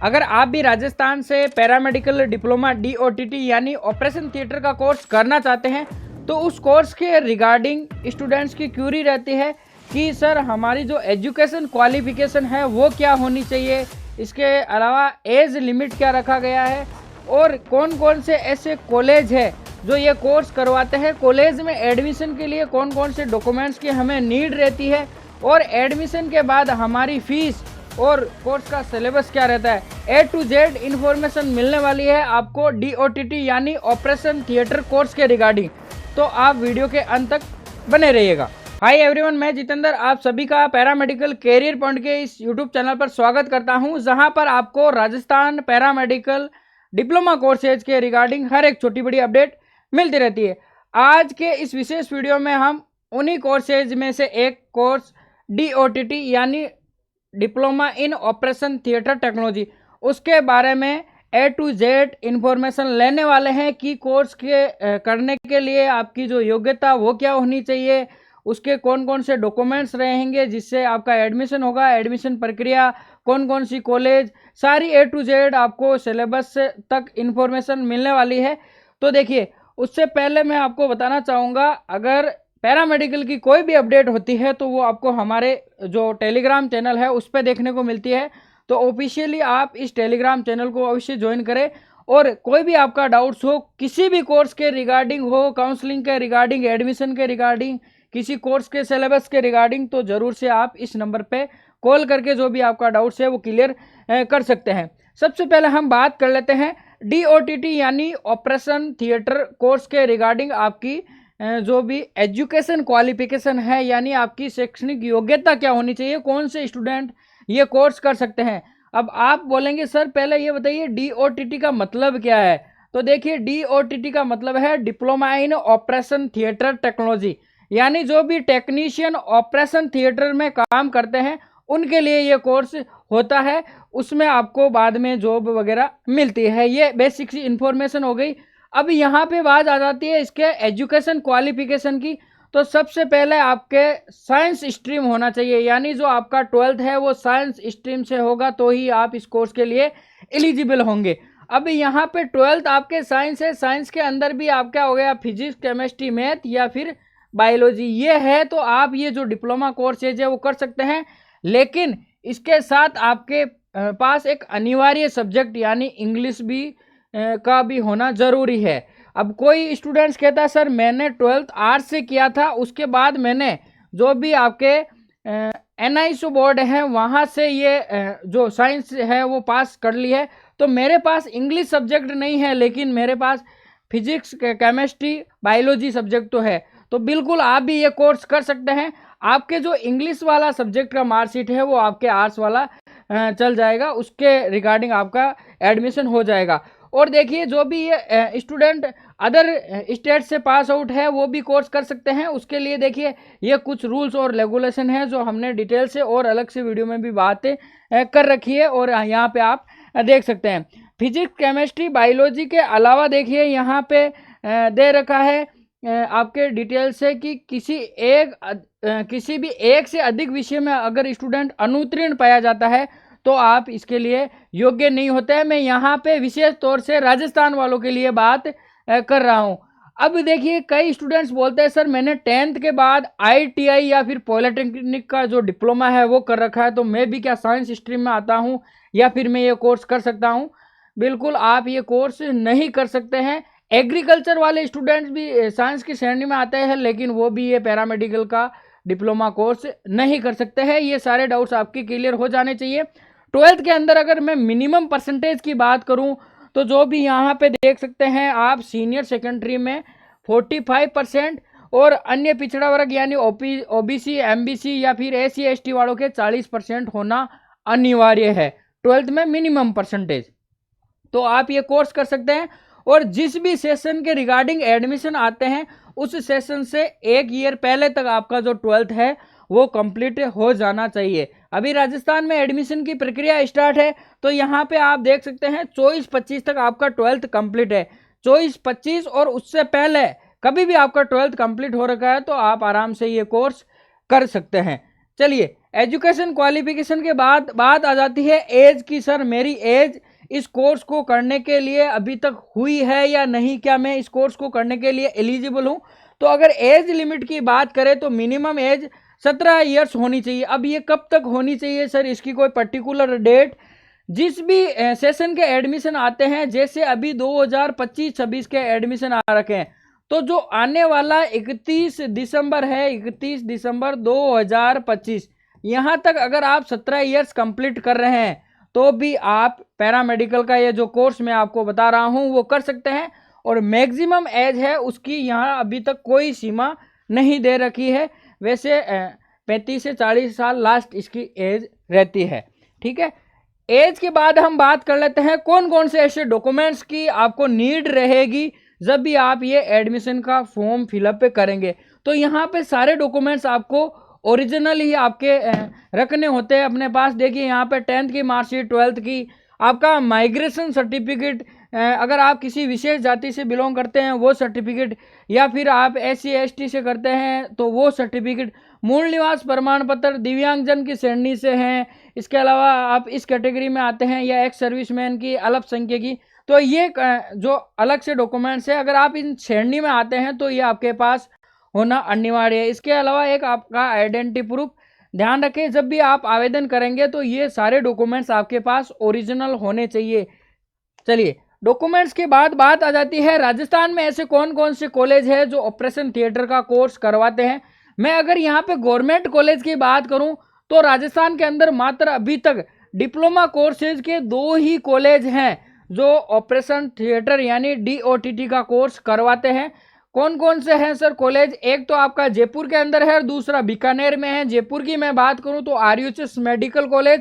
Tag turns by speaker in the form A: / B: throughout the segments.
A: अगर आप भी राजस्थान से पैरामेडिकल डिप्लोमा DOTT यानी ऑपरेशन थिएटर का कोर्स करना चाहते हैं तो उस कोर्स के रिगार्डिंग स्टूडेंट्स की क्यूरी रहती है कि सर हमारी जो एजुकेशन क्वालिफिकेशन है वो क्या होनी चाहिए, इसके अलावा एज लिमिट क्या रखा गया है और कौन कौन से ऐसे कॉलेज है जो ये कोर्स करवाते हैं, कॉलेज में एडमिशन के लिए कौन कौन से डॉक्यूमेंट्स की हमें नीड रहती है और एडमिशन के बाद हमारी फीस और कोर्स का सिलेबस क्या रहता है, A to Z इन्फॉर्मेशन मिलने वाली है आपको DOTT यानी ऑपरेशन थिएटर कोर्स के रिगार्डिंग। तो आप वीडियो के अंत तक बने रहिएगा। हाय एवरीवन, मैं जितेंद्र आप सभी का पैरामेडिकल कैरियर पॉइंट के इस यूट्यूब चैनल पर स्वागत करता हूं, जहां पर आपको राजस्थान पैरामेडिकल डिप्लोमा कोर्सेज के रिगार्डिंग हर एक छोटी बड़ी अपडेट मिलती रहती है। आज के इस विशेष वीडियो में हम उन्हीं कोर्सेज में से एक कोर्स DOTT यानी diploma in operation theatre technology, उसके बारे में A to Z इंफॉर्मेशन लेने वाले हैं कि कोर्स के करने के लिए आपकी जो योग्यता वो क्या होनी चाहिए, उसके कौन कौन से डॉक्यूमेंट्स रहेंगे जिससे आपका एडमिशन होगा, एडमिशन प्रक्रिया, कौन कौन सी कॉलेज, सारी A to Z आपको सिलेबस तक इंफॉर्मेशन मिलने वाली है। तो देखिए, उससे पहले मैं आपको बताना चाहूँगा, अगर पैरामेडिकल की कोई भी अपडेट होती है तो वो आपको हमारे जो टेलीग्राम चैनल है उस पर देखने को मिलती है। तो ऑफिशियली आप इस टेलीग्राम चैनल को अवश्य ज्वाइन करें और कोई भी आपका डाउट्स हो, किसी भी कोर्स के रिगार्डिंग हो, काउंसलिंग के रिगार्डिंग, एडमिशन के रिगार्डिंग, किसी कोर्स के सिलेबस के रिगार्डिंग, तो ज़रूर से आप इस नंबर पे कॉल करके जो भी आपका डाउट्स है वो क्लियर कर सकते हैं। सबसे पहले हम बात कर लेते हैं DOTT यानी ऑपरेशन थिएटर कोर्स के रिगार्डिंग आपकी जो भी एजुकेशन क्वालिफिकेशन है यानी आपकी शैक्षणिक योग्यता क्या होनी चाहिए, कौन से स्टूडेंट ये कोर्स कर सकते हैं। अब आप बोलेंगे सर पहले ये बताइए DOTT का मतलब क्या है। तो देखिए, DOTT का मतलब है diploma in operation theatre technology, यानी जो भी टेक्नीशियन ऑपरेशन थिएटर में काम करते हैं उनके लिए ये कोर्स होता है, उसमें आपको बाद में जॉब वगैरह मिलती है। ये बेसिक सी इंफॉर्मेशन हो गई। अब यहाँ पे बात आ जाती है इसके एजुकेशन क्वालिफिकेशन की। तो सबसे पहले आपके साइंस स्ट्रीम होना चाहिए, यानी जो आपका 12th है वो साइंस स्ट्रीम से होगा तो ही आप इस कोर्स के लिए एलिजिबल होंगे। अब यहाँ पे 12th आपके साइंस है, साइंस के अंदर भी आप क्या हो गया, फिजिक्स, केमिस्ट्री, मैथ या फिर बायोलॉजी ये है, तो आप ये जो डिप्लोमा कोर्सेज है वो कर सकते हैं। लेकिन इसके साथ आपके पास एक अनिवार्य सब्जेक्ट यानी इंग्लिश भी का भी होना ज़रूरी है। अब कोई स्टूडेंट्स कहता है सर मैंने 12th आर्ट्स से किया था, उसके बाद मैंने जो भी आपके NISO बोर्ड है वहाँ से ये जो साइंस है वो पास कर ली है, तो मेरे पास इंग्लिश सब्जेक्ट नहीं है लेकिन मेरे पास फिजिक्स, केमिस्ट्री, बायोलॉजी सब्जेक्ट तो है। तो बिल्कुल आप भी ये कोर्स कर सकते हैं। आपके जो इंग्लिश वाला सब्जेक्ट का मार्कशीट है वो आपके आर्ट्स वाला चल जाएगा, उसके रिगार्डिंग आपका एडमिशन हो जाएगा। और देखिए, जो भी ये स्टूडेंट अदर स्टेट से पास आउट है वो भी कोर्स कर सकते हैं। उसके लिए देखिए, ये कुछ रूल्स और रेगुलेशन है जो हमने डिटेल से और अलग से वीडियो में भी बातें कर रखी है और यहाँ पे आप देख सकते हैं। फिजिक्स, केमिस्ट्री, बायोलॉजी के अलावा देखिए यहाँ पे दे रखा है आपके डिटेल से कि किसी भी एक से अधिक विषय में अगर स्टूडेंट अनुत्तीर्ण पाया जाता है तो आप इसके लिए योग्य नहीं होते हैं। मैं यहाँ पे विशेष तौर से राजस्थान वालों के लिए बात कर रहा हूँ। अब देखिए, कई स्टूडेंट्स बोलते हैं सर मैंने 10th के बाद ITI या फिर पॉलिटेक्निक का जो डिप्लोमा है वो कर रखा है, तो मैं भी क्या साइंस स्ट्रीम में आता हूँ या फिर मैं ये कोर्स कर सकता हूँ। बिल्कुल आप ये कोर्स नहीं कर सकते हैं। एग्रीकल्चर वाले स्टूडेंट्स भी साइंस की श्रेणी में आते हैं लेकिन वो भी ये पैरामेडिकल का डिप्लोमा कोर्स नहीं कर सकते हैं। ये सारे डाउट्स आपके क्लियर हो जाने चाहिए। 12th के अंदर अगर मैं मिनिमम परसेंटेज की बात करूं तो जो भी यहाँ पे देख सकते हैं आप, सीनियर सेकेंडरी में 45% और अन्य पिछड़ा वर्ग यानी OBC, MBC या फिर SC ST वालों के 40% होना अनिवार्य है 12th में मिनिमम परसेंटेज। तो आप ये कोर्स कर सकते हैं और जिस भी सेशन के रिगार्डिंग एडमिशन आते हैं उस सेशन से 1 ईयर पहले तक आपका जो 12th है वो कंप्लीट हो जाना चाहिए। अभी राजस्थान में एडमिशन की प्रक्रिया स्टार्ट है, तो यहाँ पे आप देख सकते हैं 24-25 तक आपका 12th कंप्लीट है। 24-25 और उससे पहले कभी भी आपका 12th कंप्लीट हो रखा है तो आप आराम से ये कोर्स कर सकते हैं। चलिए, एजुकेशन क्वालिफिकेशन के बाद बात आ जाती है एज की। सर मेरी एज इस कोर्स को करने के लिए अभी तक हुई है या नहीं, क्या मैं इस कोर्स को करने के लिए एलिजिबल हूँ। तो अगर एज लिमिट की बात करें तो मिनिमम एज 17 ईयर्स होनी चाहिए। अब ये कब तक होनी चाहिए सर, इसकी कोई पर्टिकुलर डेट, जिस भी सेशन के एडमिशन आते हैं, जैसे अभी 2025-26 के एडमिशन आ रखे हैं, तो जो आने वाला 31 दिसंबर है, 31 दिसंबर 2025, यहाँ तक अगर आप 17 ईयर्स कंप्लीट कर रहे हैं तो भी आप पैरामेडिकल का ये जो कोर्स मैं आपको बता रहा हूँ वो कर सकते हैं। और मैक्सिमम एज है उसकी यहाँ अभी तक कोई सीमा नहीं दे रखी है। वैसे 35 से 40 साल लास्ट इसकी एज रहती है। ठीक है, एज के बाद हम बात कर लेते हैं कौन कौन से ऐसे डॉक्यूमेंट्स की आपको नीड रहेगी जब भी आप ये एडमिशन का फॉर्म फिलअप करेंगे। तो यहाँ पे सारे डॉक्यूमेंट्स आपको ओरिजिनल ही आपके रखने होते हैं अपने पास। देखिए यहाँ पे 10th की मार्कशीट, 12th की, आपका माइग्रेशन सर्टिफिकेट, अगर आप किसी विशेष जाति से बिलोंग करते हैं वो सर्टिफिकेट, या फिर आप SC ST से करते हैं तो वो सर्टिफिकेट, मूल निवास प्रमाण पत्र, दिव्यांगजन की श्रेणी से हैं, इसके अलावा आप इस कैटेगरी में आते हैं, या एक्स सर्विसमैन की, अल्पसंख्यक, तो ये जो अलग से डॉक्यूमेंट्स है, अगर आप इन श्रेणी में आते हैं तो ये आपके पास होना अनिवार्य है। इसके अलावा एक आपका आइडेंटिटी प्रूफ, ध्यान रखें जब भी आप आवेदन करेंगे तो ये सारे डॉक्यूमेंट्स आपके पास ओरिजिनल होने चाहिए। चलिए, डॉक्यूमेंट्स के बाद बात आ जाती है राजस्थान में ऐसे कौन कौन से कॉलेज है जो ऑपरेशन थिएटर का कोर्स करवाते हैं। मैं अगर यहाँ पे गवर्नमेंट कॉलेज की बात करूँ तो राजस्थान के अंदर मात्र अभी तक डिप्लोमा कोर्सेज के 2 ही कॉलेज हैं जो ऑपरेशन थिएटर यानी DOTT का कोर्स करवाते हैं। कौन कौन से हैं सर कॉलेज? एक तो आपका जयपुर के अंदर है और दूसरा बीकानेर में है। जयपुर की मैं बात करूं तो RUHS मेडिकल कॉलेज,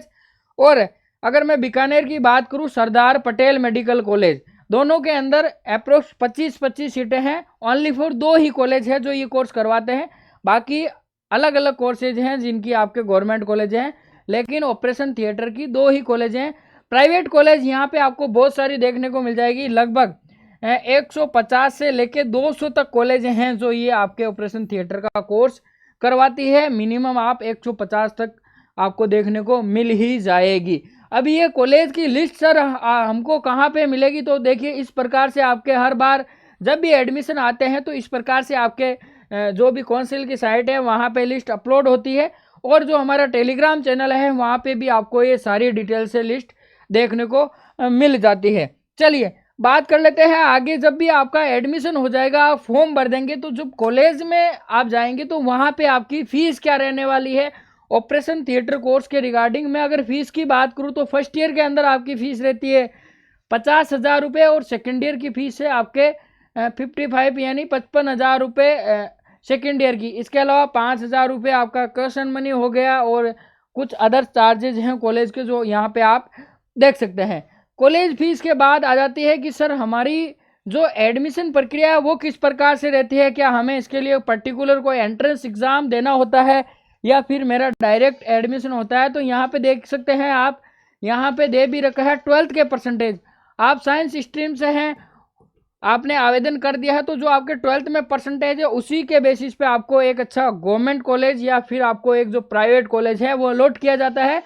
A: और अगर मैं बीकानेर की बात करूं सरदार पटेल मेडिकल कॉलेज। दोनों के अंदर अप्रोक्स 25-25 सीटें हैं। ओनली फॉर 2 ही कॉलेज है जो ये कोर्स करवाते हैं, बाकी अलग अलग कोर्सेज हैं जिनकी आपके गवर्नमेंट कॉलेज हैं, लेकिन ऑपरेशन थिएटर की 2 ही कॉलेज हैं। प्राइवेट कॉलेज यहाँ पे आपको बहुत सारी देखने को मिल जाएगी, लगभग 150 से लेके 200 तक कॉलेज हैं जो ये आपके ऑपरेशन थिएटर का कोर्स करवाती है। मिनिमम आप 150 तक आपको देखने को मिल ही जाएगी। अब ये कॉलेज की लिस्ट सर हमको कहाँ पे मिलेगी? तो देखिए इस प्रकार से आपके हर बार जब भी एडमिशन आते हैं तो इस प्रकार से आपके जो भी काउंसिल की साइट है वहाँ पे लिस्ट अपलोड होती है, और जो हमारा टेलीग्राम चैनल है वहाँ पे भी आपको ये सारी डिटेल से लिस्ट देखने को मिल जाती है। चलिए बात कर लेते हैं आगे। जब भी आपका एडमिशन हो जाएगा, आप फॉर्म भर देंगे, तो जब कॉलेज में आप जाएंगे तो वहाँ पे आपकी फ़ीस क्या रहने वाली है ऑपरेशन थिएटर कोर्स के रिगार्डिंग। मैं अगर फ़ीस की बात करूँ तो फर्स्ट ईयर के अंदर आपकी फ़ीस रहती है 50,000 रुपये, और सेकेंड ईयर की फ़ीस है आपके 55 यानी 55,000 रुपये सेकेंड ईयर की। इसके अलावा 5,000 रुपये आपका क्वेश्चन मनी हो गया, और कुछ अदर चार्जेज हैं कॉलेज के जो यहाँ पे आप देख सकते हैं। कॉलेज फीस के बाद आ जाती है कि सर हमारी जो एडमिशन प्रक्रिया है वो किस प्रकार से रहती है, क्या हमें इसके लिए पर्टिकुलर कोई एंट्रेंस एग्ज़ाम देना होता है या फिर मेरा डायरेक्ट एडमिशन होता है। तो यहाँ पे देख सकते हैं आप, यहाँ पे दे भी रखा है 12th के परसेंटेज। आप साइंस स्ट्रीम से हैं, आपने आवेदन कर दिया है, तो जो आपके 12th में परसेंटेज है उसी के बेसिस पे आपको एक अच्छा गवर्नमेंट कॉलेज या फिर आपको एक जो प्राइवेट कॉलेज है वो अलॉट किया जाता है।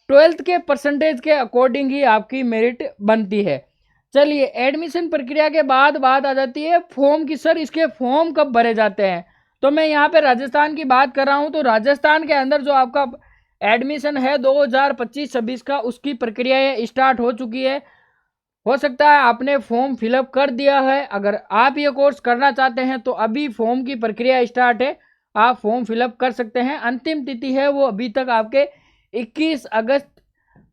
A: 12th के परसेंटेज के अकॉर्डिंग ही आपकी मेरिट बनती है। चलिए, एडमिशन प्रक्रिया के बाद बात आ जाती है फॉर्म की। सर इसके फॉर्म कब भरे जाते हैं? तो मैं यहाँ पे राजस्थान की बात कर रहा हूँ। तो राजस्थान के अंदर जो आपका एडमिशन है 2025-26 का, उसकी प्रक्रिया स्टार्ट हो चुकी है। हो सकता है आपने फॉर्म फिलअप कर दिया है। अगर आप ये कोर्स करना चाहते हैं तो अभी फॉर्म की प्रक्रिया स्टार्ट है, आप फॉर्म फिलअप कर सकते हैं। अंतिम तिथि है वो अभी तक आपके 21 अगस्त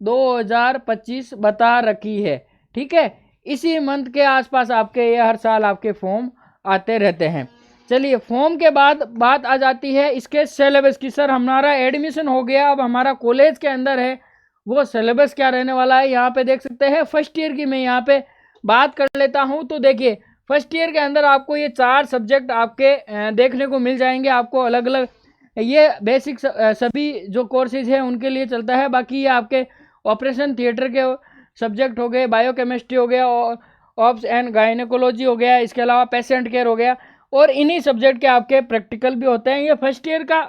A: 2025 बता रखी है। ठीक है, इसी मंथ के आसपास आपके ये हर साल आपके फॉर्म आते रहते हैं। चलिए, फॉर्म के बाद बात आ जाती है इसके सिलेबस की। सर हमारा एडमिशन हो गया, अब हमारा कॉलेज के अंदर है वो सिलेबस क्या रहने वाला है। यहाँ पे देख सकते हैं फर्स्ट ईयर की मैं यहाँ पे बात कर लेता हूँ। तो देखिए फर्स्ट ईयर के अंदर आपको ये 4 सब्जेक्ट आपके देखने को मिल जाएंगे। आपको अलग अलग ये बेसिक सभी जो कोर्सेज हैं उनके लिए चलता है। बाकी ये आपके ऑपरेशन थिएटर के सब्जेक्ट हो गए, बायोकेमिस्ट्री हो गया, ऑप्स एंड गायनेकोलॉजी हो गया, इसके अलावा पेशेंट केयर हो गया, और इन्हीं सब्जेक्ट के आपके प्रैक्टिकल भी होते हैं। ये फर्स्ट ईयर का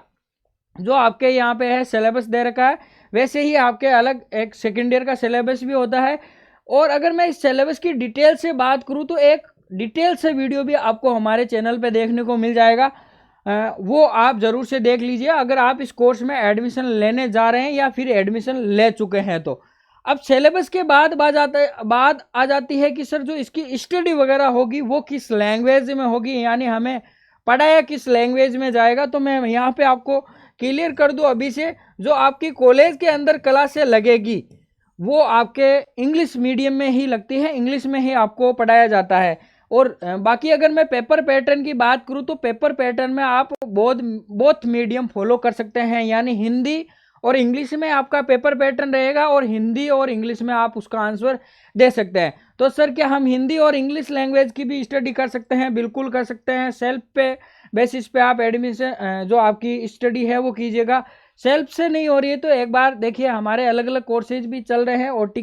A: जो आपके यहाँ पे है सिलेबस दे रखा है, वैसे ही आपके अलग एक सेकेंड ईयर का सिलेबस भी होता है। और अगर मैं इस सिलेबस की डिटेल से बात करूँ तो एक डिटेल से वीडियो भी आपको हमारे चैनल पे देखने को मिल जाएगा, वो आप ज़रूर से देख लीजिए अगर आप इस कोर्स में एडमिशन लेने जा रहे हैं या फिर एडमिशन ले चुके हैं तो। अब सिलेबस के बाद बात आ जाती है कि सर जो इसकी स्टडी वगैरह होगी वो किस लैंग्वेज में होगी, यानी हमें पढ़ाया किस लैंग्वेज में जाएगा। तो मैं यहाँ पे आपको क्लियर कर दूं अभी से, जो आपकी कॉलेज के अंदर क्लासें लगेगी वो आपके इंग्लिश मीडियम में ही लगती है, इंग्लिश में ही आपको पढ़ाया जाता है। और बाकी अगर मैं पेपर पैटर्न की बात करूं तो पेपर पैटर्न में आप बोथ मीडियम फॉलो कर सकते हैं, यानी हिंदी और इंग्लिश में आपका पेपर पैटर्न रहेगा और हिंदी और इंग्लिश में आप उसका आंसर दे सकते हैं। तो सर क्या हम हिंदी और इंग्लिश लैंग्वेज की भी स्टडी कर सकते हैं? बिल्कुल कर सकते हैं। सेल्फ पे बेसिस पे आप एडमिशन जो आपकी स्टडी है वो कीजिएगा। सेल्फ से नहीं हो रही है तो एक बार देखिए हमारे अलग अलग कोर्सेज भी चल रहे हैं ओटी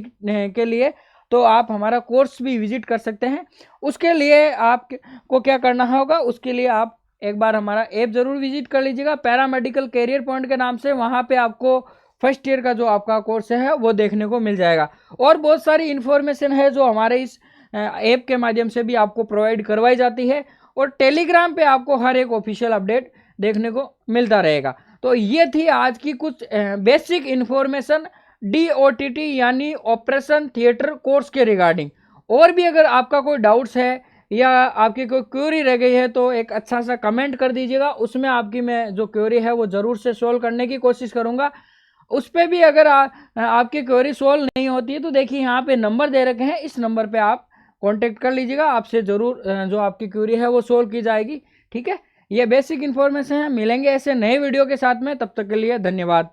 A: के लिए, तो आप हमारा कोर्स भी विजिट कर सकते हैं। उसके लिए आपको क्या करना होगा, उसके लिए आप एक बार हमारा ऐप जरूर विजिट कर लीजिएगा, पैरामेडिकल कैरियर पॉइंट के नाम से। वहाँ पे आपको फर्स्ट ईयर का जो आपका कोर्स है वो देखने को मिल जाएगा। और बहुत सारी इन्फॉर्मेशन है जो हमारे इस ऐप के माध्यम से भी आपको प्रोवाइड करवाई जाती है। और टेलीग्राम पे आपको हर एक ऑफिशियल अपडेट देखने को मिलता रहेगा। तो ये थी आज की कुछ बेसिक इन्फॉर्मेशन DOTT यानी ऑपरेशन थिएटर कोर्स के रिगार्डिंग। और भी अगर आपका कोई डाउट्स है या आपकी कोई क्वेरी रह गई है तो एक अच्छा सा कमेंट कर दीजिएगा, उसमें आपकी मैं जो क्वेरी है वो ज़रूर से सोल्व करने की कोशिश करूँगा। उस पर भी अगर आपकी क्वेरी सोल्व नहीं होती है तो देखिए यहाँ पे नंबर दे रखे हैं, इस नंबर पे आप कांटेक्ट कर लीजिएगा, आपसे ज़रूर जो आपकी क्वेरी है वो सोल्व की जाएगी। ठीक है, ये बेसिक इन्फॉर्मेशन है। मिलेंगे ऐसे नए वीडियो के साथ में, तब तक के लिए धन्यवाद।